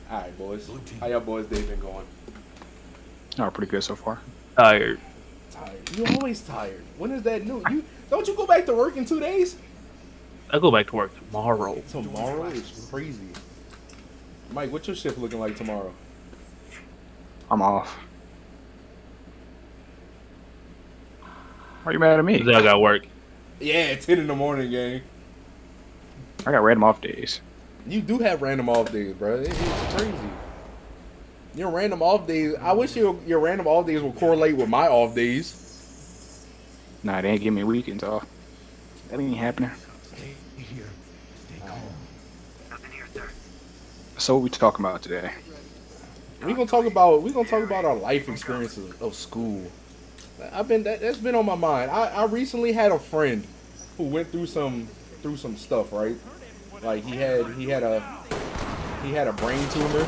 All right, boys. How y'all boys' day been going? Oh, pretty good so far. Tired. Tired. You always tired. When is that new? You don't you go back to work in 2 days? I go back to work tomorrow. Tomorrow is crazy. Mike, what's your shift looking like tomorrow? I'm off. Why are you mad at me? Cause I got work. Yeah, 10 in the morning, gang. I got random off days. You do have random off days, bro. It's crazy. Your random off days. I wish your random off days would correlate with my off days. Nah, they ain't give me weekends off. That ain't happening. So what we talking about today? We gonna talk about our life experiences of school. That's been on my mind. I recently had a friend who went through some stuff, right? Like he had a brain tumor,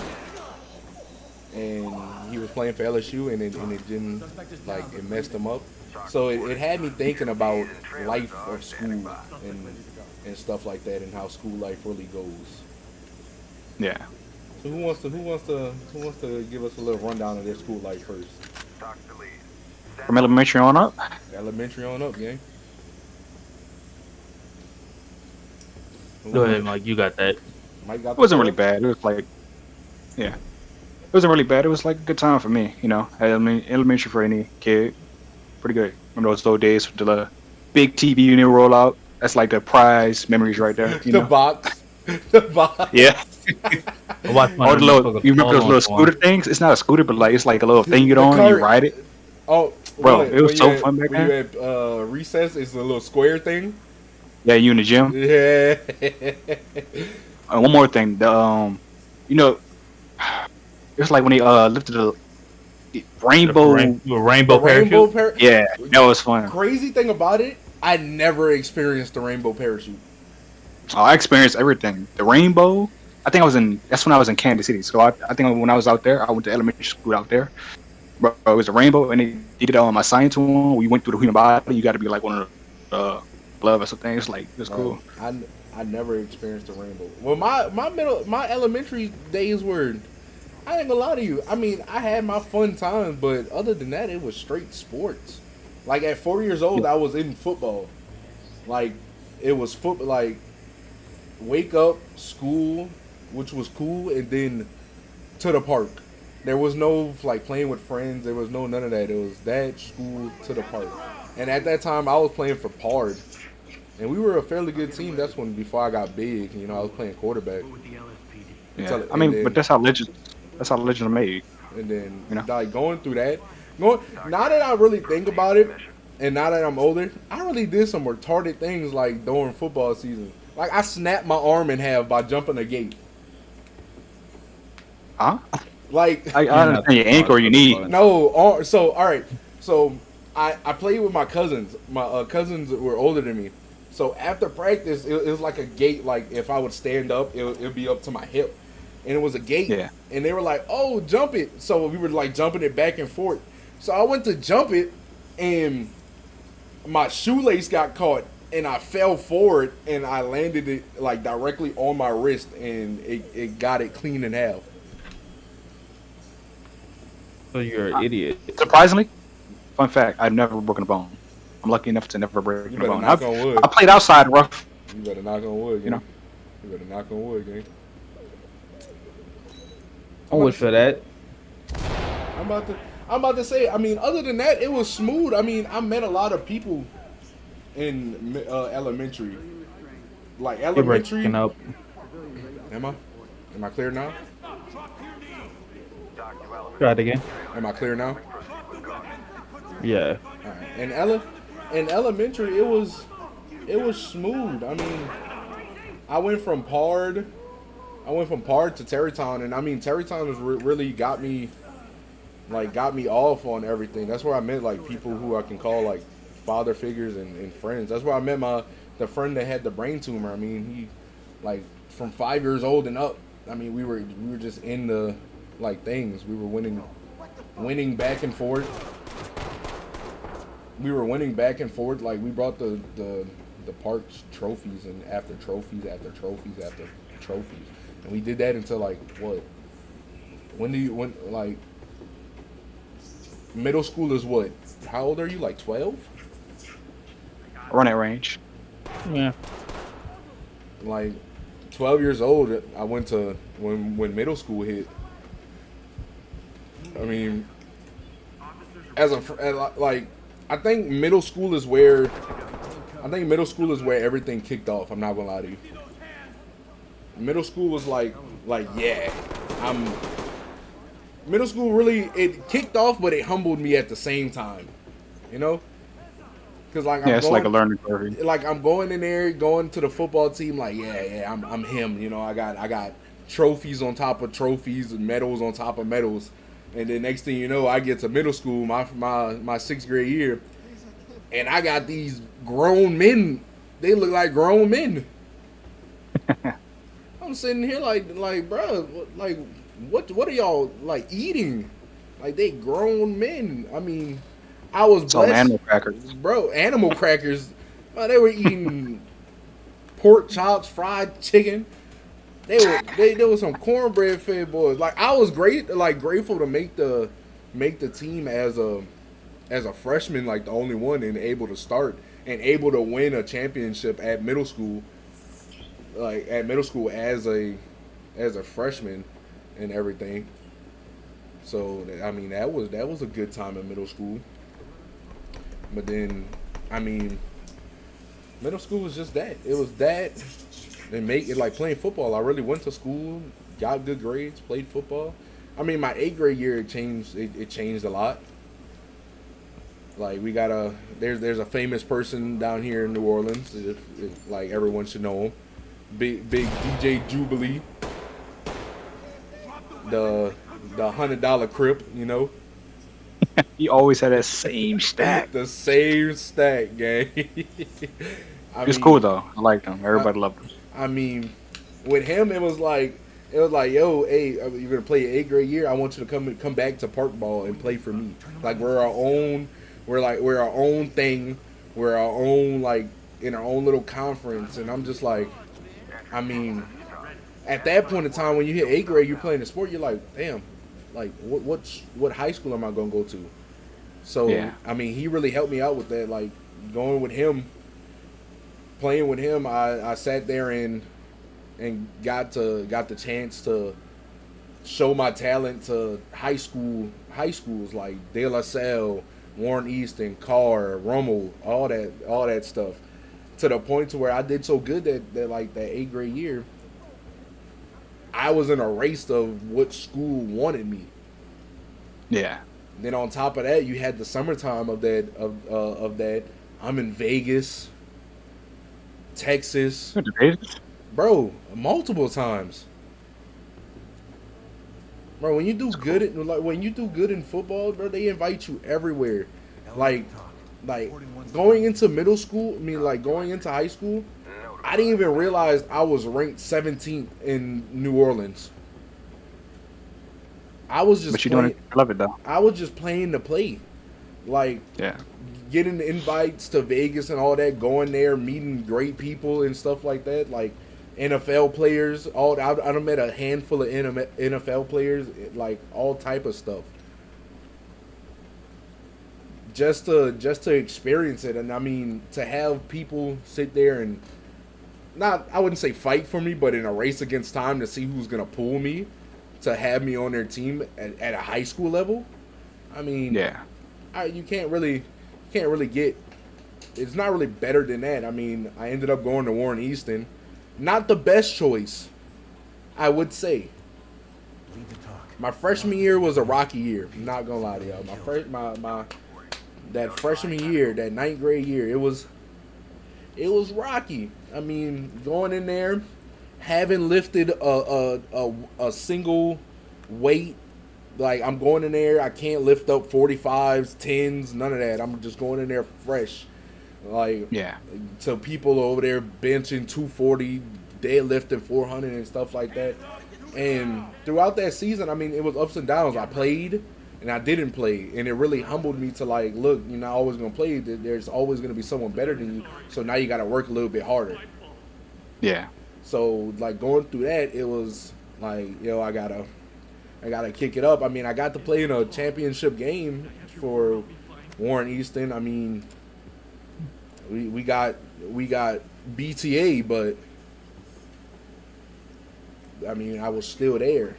and he was playing for LSU, and it didn't, like, it messed him up. So it had me thinking about life of school and stuff like that, and how school life really goes. Yeah. So who wants to give us a little rundown of their school life first? From elementary on up, Elementary on up, gang. Go ahead, Mike. You got that. Mike got it the wasn't really floor. bad. It was like, yeah, it wasn't really bad. It was like a good time for me, you know. Elementary for any kid, pretty good. Remember those old days with the big TV you never roll out? That's like the prize memories right there, you The know. box. The box. Yeah. I watched one Or of the them little, motherfuckers you remember fall those on little one. scooter things? It's not a scooter, but like it's like a little thing you get The on and you cart. ride it. Oh, Bro, when it was when so you fun at back when you then. at recess, it's a little square thing. Yeah, you in the gym. Yeah. And one more thing, you know, it's like when they lifted the rainbow. The The rainbow rainbow parachute. parachute. Yeah, that was fun. Crazy thing about it, I never experienced the rainbow parachute. Oh, I experienced everything. The rainbow. I think I was in. That's when I was in Kansas City. So I think when I was out there, I went to elementary school out there. Bro, it was a rainbow, and they did it on my science one. We went through the human body. You got to be like one of the glove or something. It's like it's cool. Bro, I never experienced the rainbow. Well, my elementary days were. I ain't gonna lie to you. I mean, I had my fun times, but other than that, it was straight sports. Like at 4 years old, I was in football. Like it was football. Like wake up, school, which was cool, and then to the park. There was no like playing with friends. There was no none of that. It was that, school, to the park. And at that time, I was playing for Pard, and we were a fairly good team. That's when before I got big. You know, I was playing quarterback. Yeah, I And mean, but then that's how legends are made. and then You know. like going through that. Going now that I really think about it, and now that I'm older, I really did some retarded things like during football season. Like I snapped my arm in half by jumping a gate. Huh? Like I You're not understand your ankle or your knee. fun. no, so all right, so I played with my cousins. My cousins were older than me. So after practice, it was like a gate. Like if I would stand up, it'd be up to my hip, and it was a gate. Yeah. And they were like, "Oh, jump it!" So we were like jumping it back and forth. So I went to jump it, and my shoelace got caught, and I fell forward, and I landed it like directly on my wrist, and it got it clean in half. So you're an idiot. Surprisingly, fun fact: I've never broken a bone. I'm lucky enough to never break a You bone. better knock on I wood. played outside rough, You better knock on wood, you know. gang. You better knock on wood, gang. I I'm about wish to for that. I'm about to I'm about to say. I mean, other than that, it was smooth. I mean, I met a lot of people in elementary. Like You're breaking elementary. up. Am I? Am I clear now? Try it again. Am I clear now? Yeah. All right. In elementary, it was smooth. I mean, I went from Pard. I went from Pard to Terrytown, and I mean Terrytown was really got me off on everything. That's where I met like people who I can call like father figures and friends. That's where I met the friend that had the brain tumor. I mean, he like from 5 years old and up. I mean, we were just in the like things. We were winning back and forth. We were winning back and forth. Like we brought the park's trophies and after trophies after trophies after trophies, and we did that until like what when like middle school is what? How old are you? Like 12? Run that range. Yeah. Like 12 years old. I went to when middle school hit. I mean, like, I think middle school is where everything kicked off. I'm not gonna lie to you. Middle school was like yeah, I'm. Middle school really it kicked off, but it humbled me at the same time. You know, because like Yeah, it's like a learning curve. like I'm going in there, going to the football team. Like yeah, I'm him. You know, I got trophies on top of trophies and medals on top of medals. And then next thing you know, I get to middle school, my sixth grade year, and I got these grown men. They look like grown men. I'm sitting here like, bro, like, what are y'all like eating? Like they grown men. I mean, I was It's on blessed, animal crackers. bro. Animal crackers. They were eating pork chops, fried chicken. There was some cornbread fed boys. Like I was grateful to make the team as a freshman, like the only one, and able to start and able to win a championship at middle school. Like at middle school as a freshman and everything. So I mean that was a good time in middle school. But then I mean middle school was just that. It was that. And make it like playing football. I really went to school, got good grades, played football. I mean, my eighth grade year it changed. It changed a lot. Like we got there's a famous person down here in New Orleans. Like everyone should know him. Big DJ Jubilee. The $100 Crip, you know. He always had that same stack. The same stack, gang. It's cool though. I liked him. Everybody loved him. I mean, with him, it was like, yo, hey, you're gonna play your eighth grade year. I want you to come back to park ball and play for me. Like we're our own thing. We're our own like in our own little conference. And I'm just like, I mean, at that point in time when you hit eighth grade, you're playing the sport. You're like, damn, like what high school am I gonna go to? So yeah. I mean, he really helped me out with that. Like going with him. Playing with him, I sat there and got the chance to show my talent to high schools like De La Salle, Warren Easton, Carr, Rummel, all that stuff. To the point to where I did so good that like that eighth grade year, I was in a race of what school wanted me. Yeah. Then on top of that, you had the summertime of that. I'm in Vegas. Texas, bro, multiple times, bro. When you do good in football, bro, they invite you everywhere. Like going into middle school, I mean, like going into high school, I didn't even realize I was ranked 17th in New Orleans. I was just. But you don't love it though. I was just playing to play, like yeah. Getting the invites to Vegas and all that, going there, meeting great people and stuff like that, like NFL players. I met a handful of NFL players, like all type of stuff. Just to experience it, and I mean to have people sit there and I wouldn't say fight for me, but in a race against time to see who's gonna pull me, to have me on their team at a high school level. I mean, yeah, you can't really get. It's not really better than that. I mean, I ended up going to Warren Easton. Not the best choice, I would say. My freshman year was a rocky year. I'm not gonna lie to y'all. That freshman year, that ninth grade year, it was rocky. I mean, going in there, having lifted a single weight. Like, I'm going in there, I can't lift up 45s, 10s, none of that. I'm just going in there fresh. Like, yeah. To people over there benching 240, deadlifting 400 and stuff like that. And throughout that season, I mean, it was ups and downs. I played and I didn't play. And it really humbled me to, like, look, you're not always going to play. There's always going to be someone better than you. So now you got to work a little bit harder. Yeah. So, like, going through that, it was like, yo, I got to I gotta kick it up. I mean, I got to play in a championship game for Warren Easton. I mean, we got BTA, but I mean, I was still there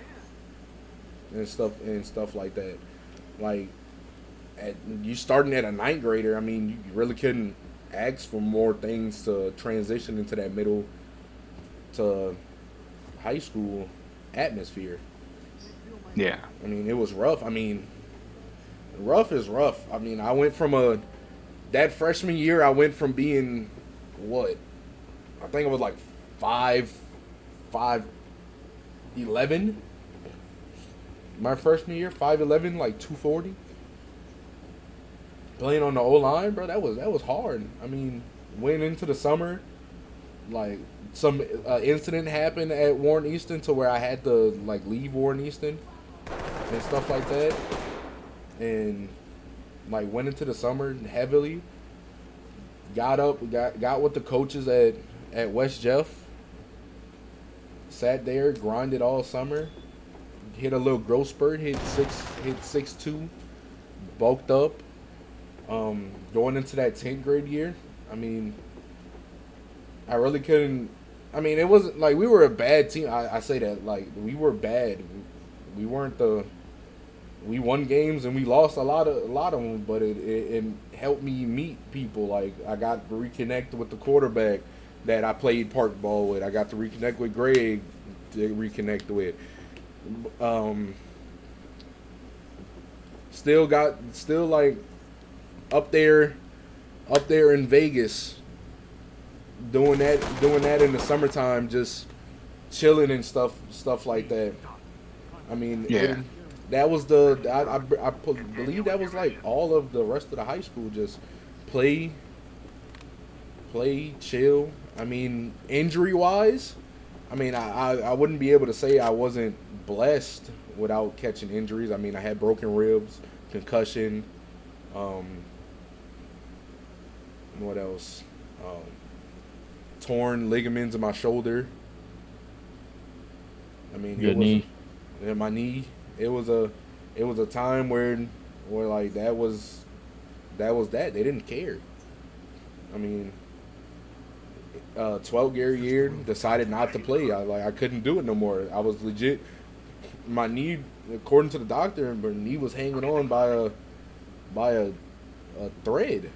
and stuff like that. Like, you starting at a ninth grader, I mean, you really couldn't ask for more things to transition into that middle to high school atmosphere. Yeah. I mean, it was rough. I mean, rough is rough. I mean, I went from that freshman year, I went from being what? I think it was like 5'11". My freshman year, 5'11", like 240. Playing on the O line, bro, that was hard. I mean, went into the summer, like some incident happened at Warren Easton to where I had to like leave Warren Easton and stuff like that, and like went into the summer heavily. Got with the coaches at West Jeff. Sat there, grinded all summer. Hit a little growth spurt. Hit 6'2", bulked up. Going into that 10th grade year, I mean, I really couldn't. I mean, it wasn't like we were a bad team. I say that like we were bad. We weren't the. We won games and we lost a lot of them, but it helped me meet people. Like I got to reconnect with the quarterback that I played park ball with. I got to reconnect with Greg to reconnect with. Still like up there in Vegas doing that in the summertime, just chilling and stuff like that. I mean, Yeah. that was I believe that was like all of the rest of the high school, just play, chill. I mean, injury wise, I mean, I wouldn't be able to say I wasn't blessed without catching injuries. I mean, I had broken ribs, concussion, what else? Torn ligaments in my shoulder. I mean, Your knee. Yeah, my knee. It was a time where like that was that. They didn't care. I mean, 12th grade year, decided not to play. I couldn't do it no more. I was legit. My knee, according to the doctor, my knee was hanging on by a thread.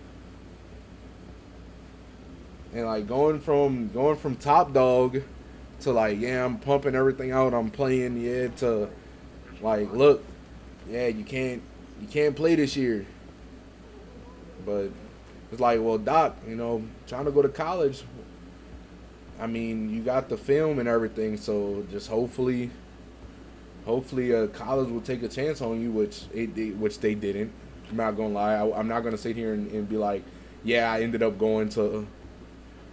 And like going from top dog to like, yeah, I'm pumping everything out, I'm playing, yeah, to like, look, yeah, you can't play this year. But it's like, well, doc, trying to go to college. I mean, you got the film and everything, so just hopefully college will take a chance on you, which they didn't. I'm not gonna lie. I'm not gonna sit here and be like, yeah, I ended up going to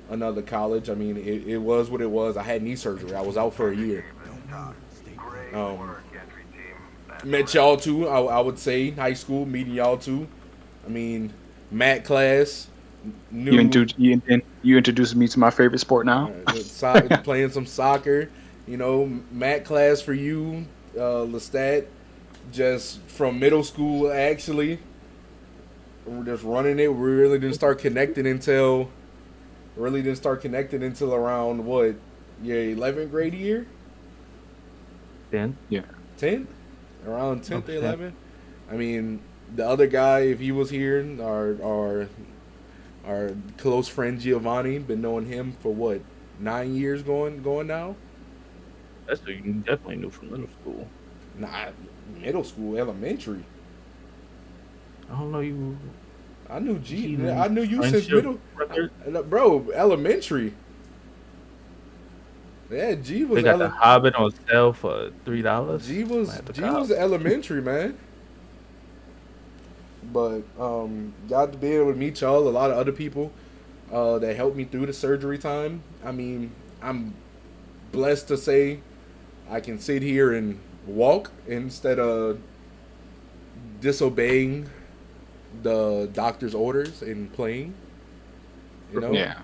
another college. I mean, it was what it was. I had knee surgery. I was out for a year. Met y'all too. I would say high school, meeting y'all too. I mean, math class. You introduced me to my favorite sport now. Playing some soccer. Math class for you, Lestat. Just from middle school, actually. We're just running it. We really didn't start connecting until around what? Yeah, 11th grade year. 10. Yeah. 10th? Around 10th, 11th. I mean, the other guy, if he was here, our close friend Giovanni, been knowing him for what, 9 years going now? That's what you definitely knew from middle school. Nah, middle school, elementary. I don't know you. I knew I knew you since middle. Brother. Bro, elementary. Yeah, G was. They got the Hobbit on sale for $3. G was elementary, man. But got to be able to meet y'all, a lot of other people that helped me through the surgery time. I mean, I'm blessed to say I can sit here and walk instead of disobeying the doctor's orders and playing. Yeah.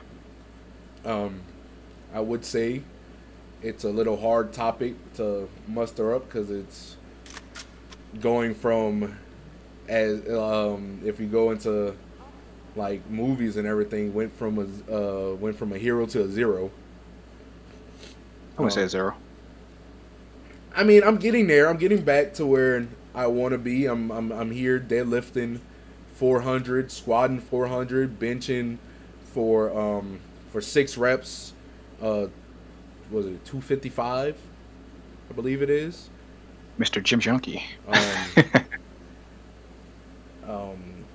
I would say it's a little hard topic to muster up because it's going from as if you go into like movies and everything, went from a hero to a zero. I wouldn't say Um, 0. I mean, I'm getting there. I'm getting back to where I want to be. I'm here deadlifting 400, squatting 400, benching for 6 reps. Was it 255? I believe it is. Mr. Jim Junkie. Um, um,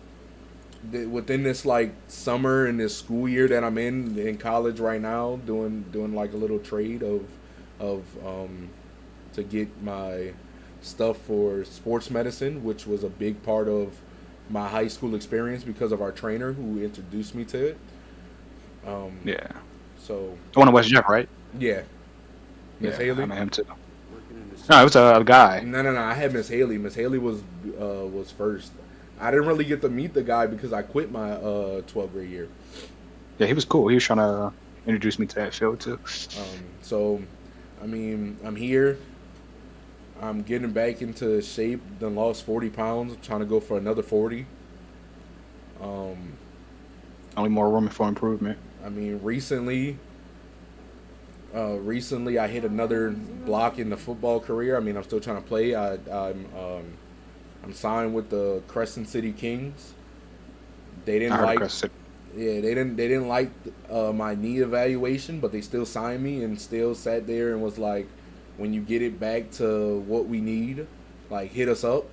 within this like summer and this school year that I'm in college right now, doing like a little trade of to get my stuff for sports medicine, which was a big part of my high school experience because of our trainer who introduced me to it. Um, Yeah. so The one in West Jeff, right? yeah, Miss Yeah, I Haley. met him too. No, it was a guy. No. I had Miss Haley. Miss Haley was first. I didn't really get to meet the guy because I quit my 12th grade year. Yeah, he was cool. He was trying to introduce me to that field too. So, I mean, I'm here. I'm getting back into shape. Then lost 40 pounds. I'm trying to go for another 40. Um, Only more room for improvement. I mean, recently I hit another block in the football career. I mean, I'm still trying to play. I'm signed with the Crescent City Kings. They I didn't heard like, Chris said, yeah, they didn't like my knee evaluation, but they still signed me and still sat there and was like, when you get it back to what we need, like hit us up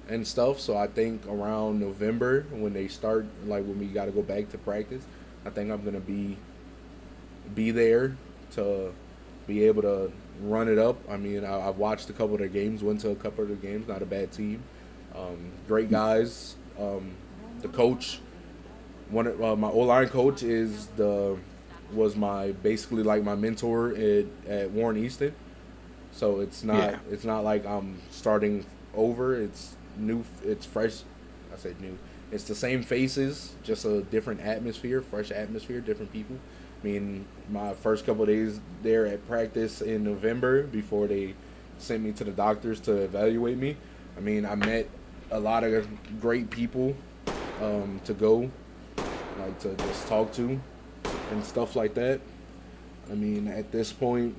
and stuff. So I think around November when they start, like when we got to go back to practice, I think I'm gonna be there to be able to run it up. I mean, I've watched a couple of their games, went to a couple of their games. Not a bad team, great guys. The coach, my O line coach was my basically like my mentor at Warren Easton. So yeah, it's not like I'm starting over. It's new. It's fresh. I said new. It's the same faces, just a different atmosphere, fresh atmosphere, different people. I mean, my first couple of days there at practice in November before they sent me to the doctors to evaluate me. I mean, I met a lot of great people to go, like to just talk to and stuff like that. I mean, at this point,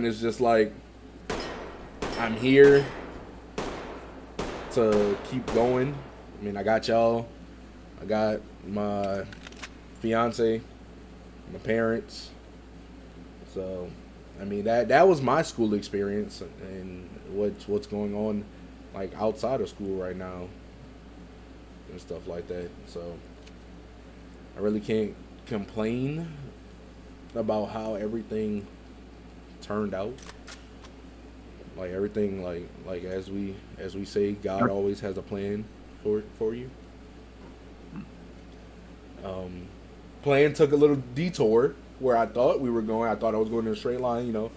it's just like I'm here to keep going. I mean, I got y'all. I got my fiance, my parents. So, I mean that was my school experience and what's going on like outside of school right now and stuff like that. So, I really can't complain about how everything turned out. Like everything, like as we say, God always has a plan for you. Um, Plan took a little detour where I thought we were going. I thought I was going in a straight line. You know,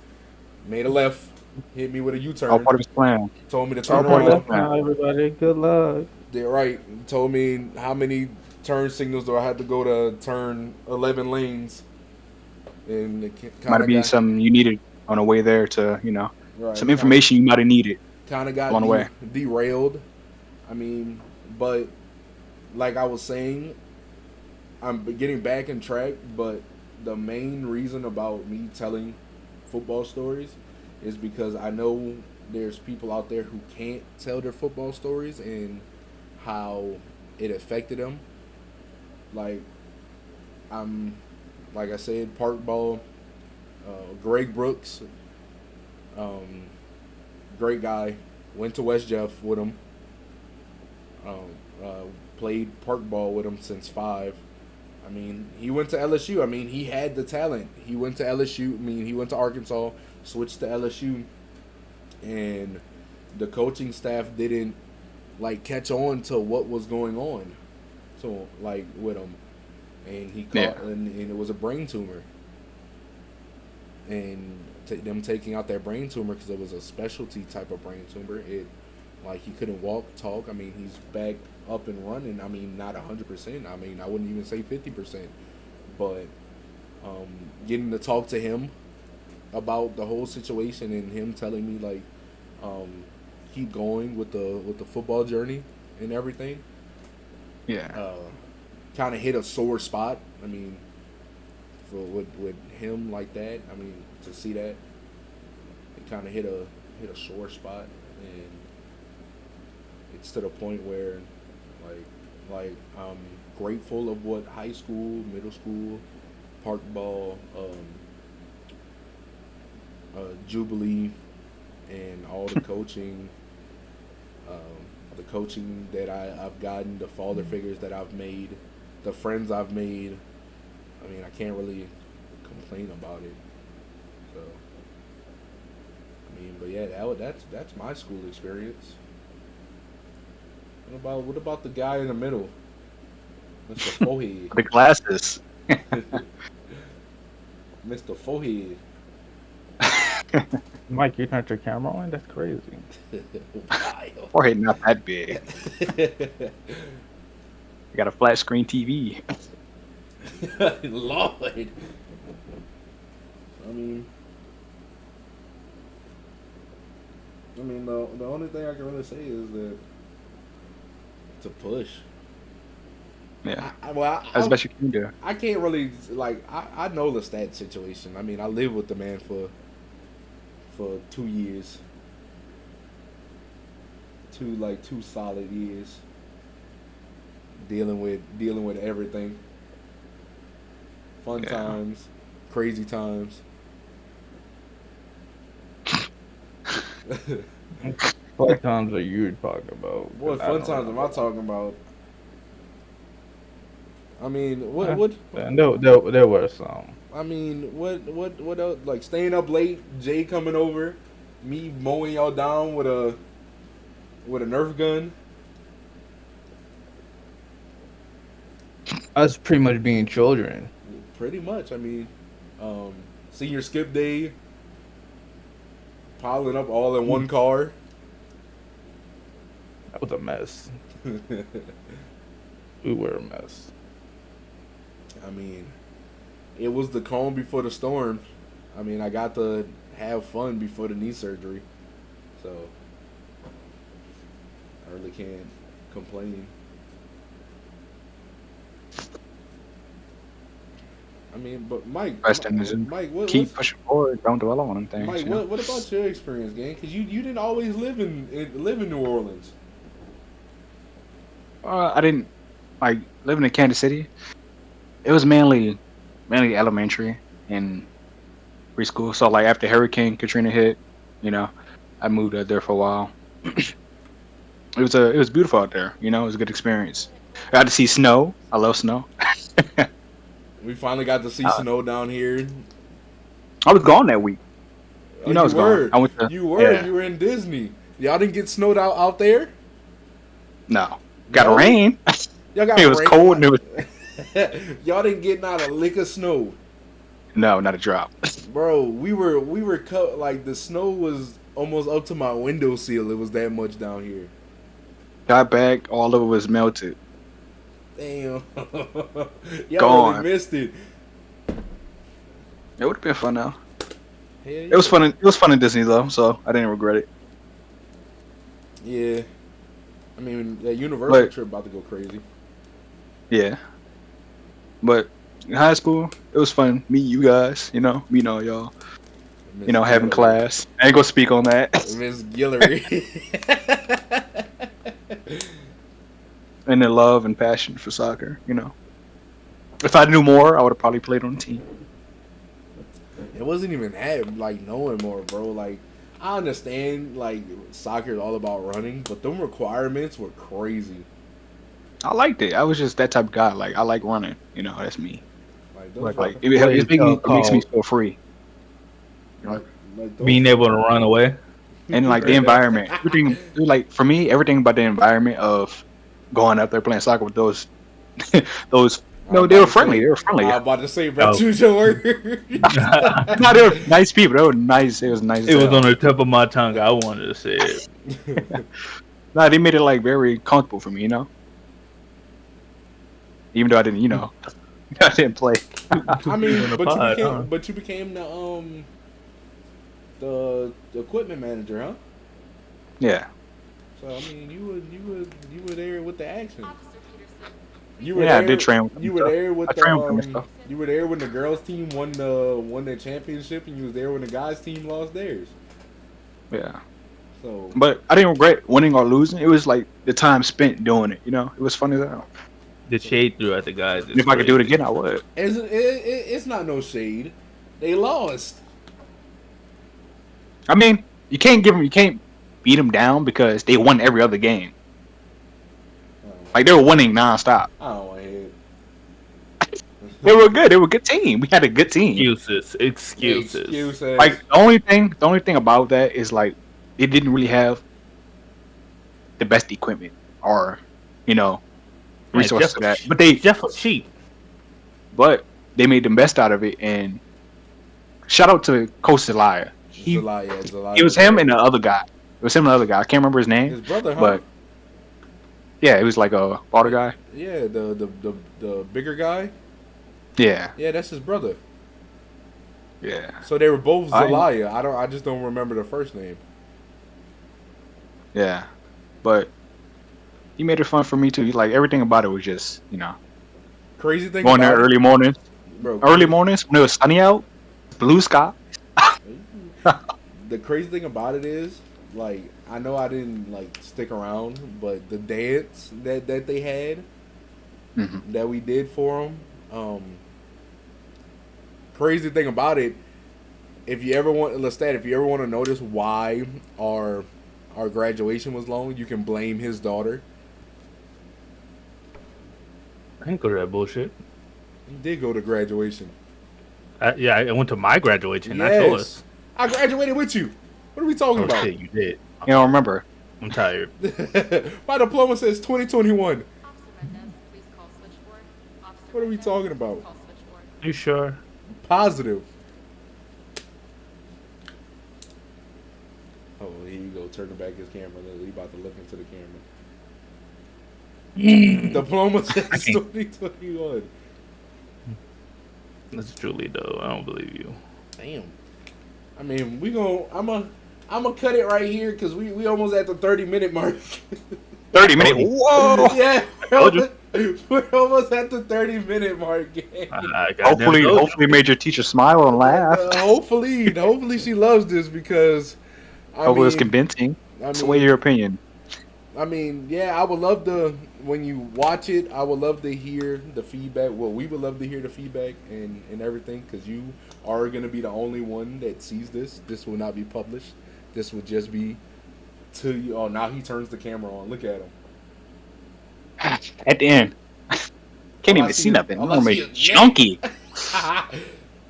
made a left, hit me with a all U-turn, part of his plan. told me to All turn part Good of his around. luck plan. now, everybody. Good luck. They're right. Told me how many turn signals do I have to go to turn 11 lanes, and it kind Might of be got some you needed on the way there to, some right. information you might have needed Kind of got along the way. derailed. I mean, but like I was saying, I'm getting back in track, but the main reason about me telling football stories is because I know there's people out there who can't tell their football stories and how it affected them. Like I'm, like I said, park ball. Greg Brooks, um, great guy. Went to West Jeff with him. Um, Played park ball with him since 5. I mean, he went to LSU. I mean, he had the talent. He went to LSU. I mean, he went to Arkansas, switched to LSU, and the coaching staff didn't like catch on to what was going on, so like with him, and he Yeah. caught, and it was a brain tumor, and them taking out that brain tumor because it was a specialty type of brain tumor. It like he couldn't walk, talk. I mean, he's back up and running. I mean, not 100%. I mean, I wouldn't even say 50%. But getting to talk to him about the whole situation and him telling me like keep going with the football journey and everything. Yeah. Kind of hit a sore spot. I mean, for with him like that, I mean, to see that, it kind of hit a sore spot, and it's to the point where, I'm grateful of what high school, middle school, park ball, Jubilee, and all the coaching. The coaching that I've gotten, the father figures that I've made, the friends I've made. I mean, I can't really complain about it. So, I mean, but yeah, that's my school experience. What about the guy in the middle, Mr. Forehead? The glasses. Mr. Forehead. Mike, you turned your camera on? That's crazy. Wild. Forehead not that big. You got a flat screen TV. Lord. I mean, the only thing I can really say is that to push. Yeah. As best you can do. I can't really I know the stat situation. I mean, I lived with the man for 2 years. Two solid years. Dealing with everything. Fun times, crazy times. What times are you talking about? What fun times am I talking about? I mean, what? There were some. I mean, what else? Like staying up late, Jay coming over, me mowing y'all down with a Nerf gun. Us pretty much being children. Pretty much. I mean, senior skip day, piling up all in one car. That was a mess. We were a mess. I mean, it was the calm before the storm. I mean, I got to have fun before the knee surgery. So, I really can't complain. I mean, but Mike, Keep pushing forward. Don't dwell on them things. Mike, what about your experience, gang? Because you didn't always live in New Orleans. I didn't like living in Kansas City. It was mainly elementary and preschool. So like after Hurricane Katrina hit, I moved out there for a while. It was beautiful out there. It was a good experience. I got to see snow. I love snow. We finally got to see snow down here. I was gone that week. I was gone. I went to, you were in Disney. Y'all didn't get snowed out there? No. Got rain. Y'all got it was rain. Cold. And y'all didn't get not a lick of snow. No, not a drop. Bro, we were cut like the snow was almost up to my windowsill. It was that much down here. Got back, all of it was melted. Damn. Y'all Gone. really missed it. It would have been fun though. Yeah. It was fun. It was fun in Disney though, so I didn't regret it. Yeah. I mean, that Universal trip about to go crazy. Yeah. But in high school, it was fun. Meet you guys, meeting all y'all. Having class. I ain't gonna speak on that. Miss Guillory. And the love and passion for soccer, If I knew more, I would have probably played on the team. It wasn't even that, knowing more, bro. Like, I understand, soccer is all about running, but them requirements were crazy. I liked it. I was just that type of guy. I like running. That's me. It makes me feel free. Being able to run away. And, the environment. Everything, for me, everything about the environment of going up there playing soccer with those they were friendly. They were friendly. I was about to say, bro, choose your word. No, they were nice people. They were nice. It was nice. It was on the tip of my tongue. I wanted to say it. No, they made it very comfortable for me, Even though I didn't, I didn't play. I mean, but you became the equipment manager, huh? Yeah. So I mean, you were there with the action. Officer Peterson. You were Yeah, I there. did train with them You were stuff. there I with trained with them and stuff. You were there when the girls' team won the championship, and you was there when the guys' team lost theirs. Yeah. So But I didn't regret winning or losing. It was like the time spent doing it. You know, it was funny as hell. The shade threw at the guys. And if I could do it again, I would. it's not no shade. They lost. I mean, you can't beat them down because they won every other game. Like they were winning nonstop. I don't want to hear it. They were good. They were a good team. We had a good team. Excuses. Excuses. Like the only thing about that is like they didn't really have the best equipment or resources for that. Jeff was cheap. But they made the best out of it. And shout out to Coach Zelaya. Zelaya. It was him and the other guy. It was him and the other guy. I can't remember his name. His brother, huh? But yeah, it was like a water guy. Yeah, the bigger guy. Yeah, Yeah, that's his brother. yeah, So they were both I- Zelaya. I just don't remember the first name. yeah. But he made it fun for me too. Like everything about it was just Crazy thing going there about early mornings. bro. Early mornings when it was sunny out, blue sky. The crazy thing about it is, like, I know I didn't like stick around, but the dance that they had Mhm. that we did for them. Crazy thing about it, if you ever want to notice why our graduation was long, you can blame his daughter. I didn't go to that bullshit. You did go to graduation. Yeah, I went to my graduation, not Yes. yours. I graduated with you. What are we talking Oh about? shit, you did. You don't remember? I'm tired. My diploma says 2021. Officer Mendez, please call switchboard. Officer What are we Mendez, talking please about? Call switchboard. You sure? Positive. Oh, here you go, turning back his camera. He about to look into the camera. Diploma says 2021. That's truly though. I don't believe you. Damn. I mean, I'm gonna cut it right here because we almost at the 30-minute mark. 30 minutes. Whoa! Yeah, Told you. we're almost at the 30-minute mark. Gang. Hopefully made your teacher smile and laugh. Hopefully she loves this because Hopefully it's convincing. Sway your opinion. I mean, yeah, I would love to, when you watch it, I would love to hear the feedback. Well, we would love to hear the feedback and everything because you are going to be the only one that sees this. This will not be published. This would just be to you. Oh, now he turns the camera on. Look at him. At the end. Can't All I even see see is- nothing. all I'm I gonna see make is chunky.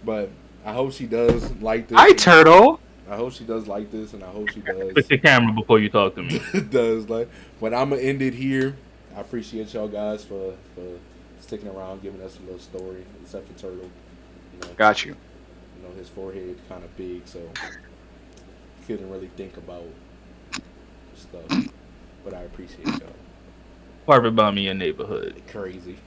But I hope she does like this. Hi, turtle. I hope she does like this, and I hope she does. Fix the camera before you talk to me. does like. But I'm gonna end it here. I appreciate y'all guys for sticking around, giving us a little story. Except for Turtle, Got you. his forehead kind of big, so couldn't really think about stuff. But I appreciate y'all. Carpet bomb in your neighborhood. Crazy.